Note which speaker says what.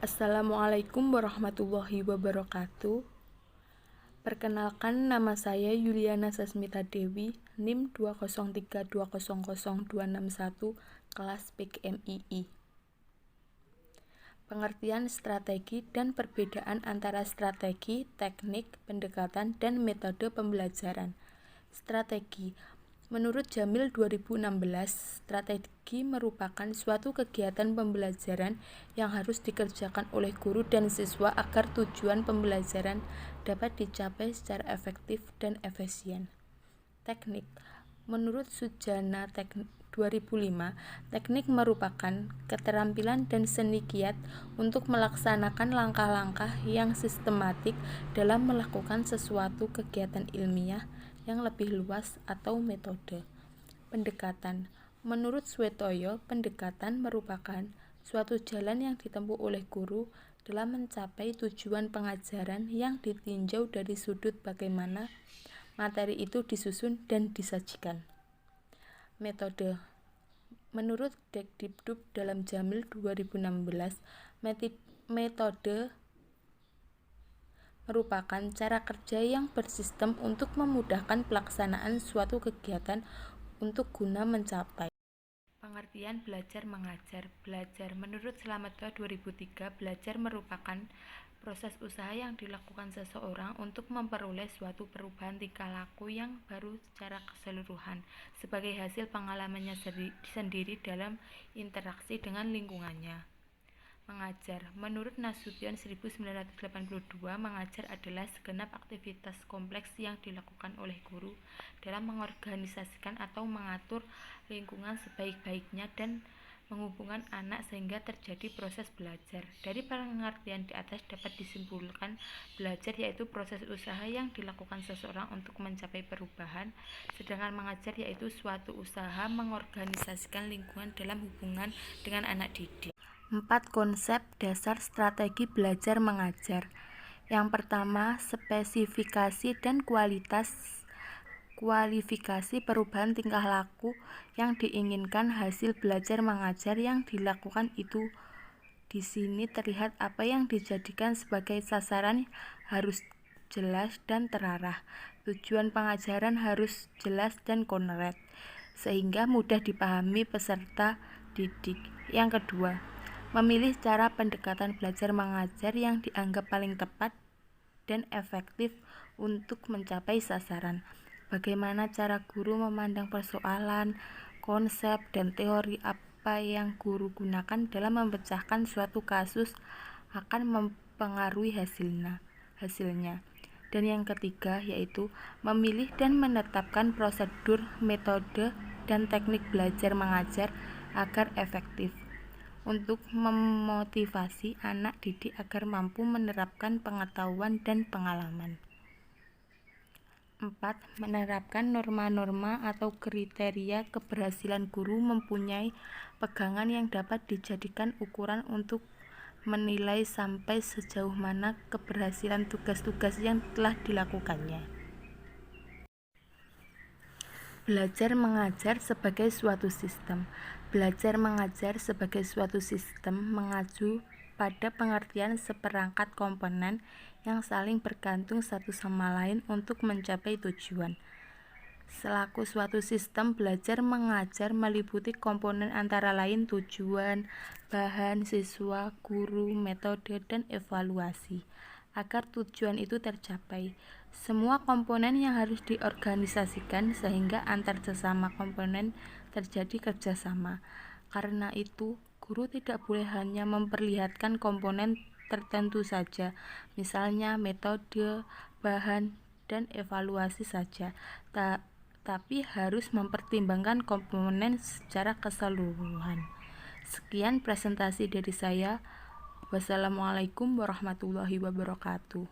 Speaker 1: Assalamualaikum warahmatullahi wabarakatuh. Perkenalkan, nama saya Yuliana Sasmita Dewi, NIM 203200261, kelas PIK-MII. Pengertian strategi dan perbedaan antara strategi, teknik, pendekatan, dan metode pembelajaran. Strategi. Menurut Jamil 2016, strategi merupakan suatu kegiatan pembelajaran yang harus dikerjakan oleh guru dan siswa agar tujuan pembelajaran dapat dicapai secara efektif dan efisien. Teknik. Menurut Sujana 2005, teknik merupakan keterampilan dan seni kiat untuk melaksanakan langkah-langkah yang sistematik dalam melakukan sesuatu kegiatan ilmiah yang lebih luas atau metode. Pendekatan. Menurut Swetoyo, pendekatan merupakan suatu jalan yang ditempuh oleh guru dalam mencapai tujuan pengajaran yang ditinjau dari sudut bagaimana materi itu disusun dan disajikan. Metode. Menurut Dekdikbud dalam Jamil 2016, metode merupakan cara kerja yang bersistem untuk memudahkan pelaksanaan suatu kegiatan untuk guna mencapai. Pengertian belajar mengajar. Belajar. Menurut Slametwa 2003, belajar merupakan proses usaha yang dilakukan seseorang untuk memperoleh suatu perubahan tingkah laku yang baru secara keseluruhan sebagai hasil pengalamannya sendiri dalam interaksi dengan lingkungannya. Mengajar. Menurut Nasution 1982, mengajar adalah segenap aktivitas kompleks yang dilakukan oleh guru dalam mengorganisasikan atau mengatur lingkungan sebaik-baiknya dan menghubungkan anak sehingga terjadi proses belajar. Dari pengertian di atas dapat disimpulkan belajar yaitu proses usaha yang dilakukan seseorang untuk mencapai perubahan, sedangkan mengajar yaitu suatu usaha mengorganisasikan lingkungan dalam hubungan dengan anak didik. 4 konsep dasar strategi belajar mengajar. Yang pertama, spesifikasi dan kualifikasi perubahan tingkah laku yang diinginkan hasil belajar mengajar yang dilakukan itu. Di sini terlihat apa yang dijadikan sebagai sasaran harus jelas dan terarah. Tujuan pengajaran harus jelas dan konkret, sehingga mudah dipahami peserta didik. Yang kedua, memilih cara pendekatan belajar mengajar yang dianggap paling tepat dan efektif untuk mencapai sasaran. Bagaimana cara guru memandang persoalan, konsep, dan teori apa yang guru gunakan dalam memecahkan suatu kasus akan mempengaruhi hasilnya. Dan yang ketiga yaitu memilih dan menetapkan prosedur, metode, dan teknik belajar mengajar agar efektif untuk memotivasi anak didik agar mampu menerapkan pengetahuan dan pengalaman. 4. Menerapkan norma-norma atau kriteria keberhasilan guru mempunyai pegangan yang dapat dijadikan ukuran untuk menilai sampai sejauh mana keberhasilan tugas-tugas yang telah dilakukannya. Belajar mengajar sebagai suatu sistem. Belajar mengajar sebagai suatu sistem mengacu pada pengertian seperangkat komponen yang saling bergantung satu sama lain untuk mencapai tujuan. Selaku suatu sistem, belajar mengajar meliputi komponen antara lain tujuan, bahan, siswa, guru, metode, dan evaluasi. Agar tujuan itu tercapai, semua komponen yang harus diorganisasikan sehingga antar sesama komponen terjadi kerjasama. Karena itu, guru tidak boleh hanya memperlihatkan komponen tertentu saja, misalnya metode, bahan, dan evaluasi saja, tapi harus mempertimbangkan komponen secara keseluruhan. Sekian presentasi dari saya. Wassalamualaikum warahmatullahi wabarakatuh.